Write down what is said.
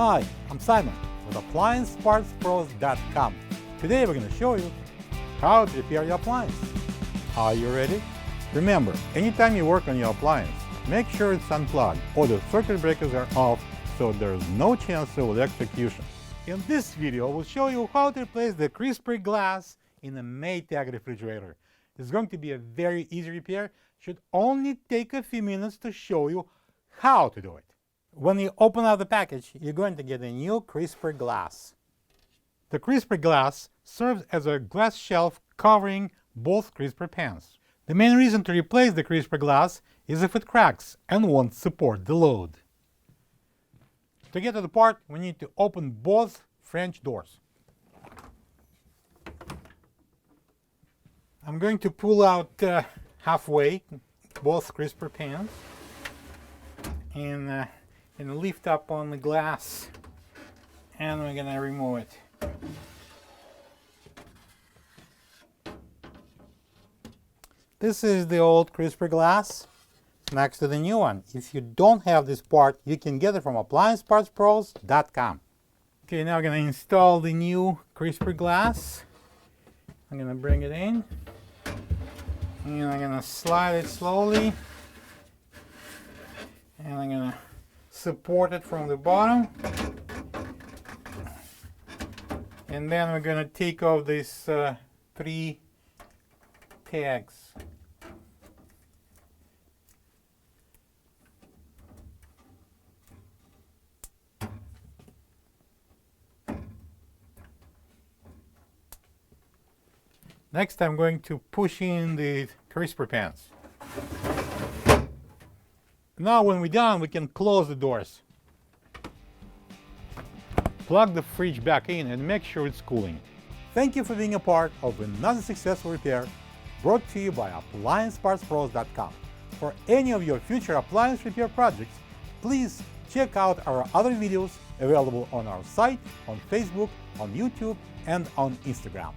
Hi, I'm Simon with AppliancePartsPros.com. Today we're going to show you how to repair your appliance. Are you ready? Remember, anytime you work on your appliance, make sure it's unplugged or the circuit breakers are off so there's no chance of electrocution. In this video, we'll show you how to replace the crisper glass in a Maytag refrigerator. It's going to be a very easy repair. Should only take a few minutes to show you how to do it. When you open up the package, you're going to get a new crisper glass. The crisper glass serves as a glass shelf covering both crisper pans. The main reason to replace the crisper glass is if it cracks and won't support the load. To get to the part, we need to open both French doors. I'm going to pull out halfway both crisper pans and lift up on the glass, and we're going to remove it. This is the old crisper glass next to the new one. If you don't have this part, you can get it from AppliancePartsPros.com. Okay, now I'm going to install the new crisper glass. I'm going to bring it in, and I'm going to slide it slowly, and I'm going to support it from the bottom, and then we're going to take off these 3 tags. Next, I'm going to push in the crisper pans. Now when we're done, we can close the doors. Plug the fridge back in and make sure it's cooling. Thank you for being a part of another successful repair brought to you by AppliancePartsPros.com. For any of your future appliance repair projects, please check out our other videos available on our site, on Facebook, on YouTube, and on Instagram.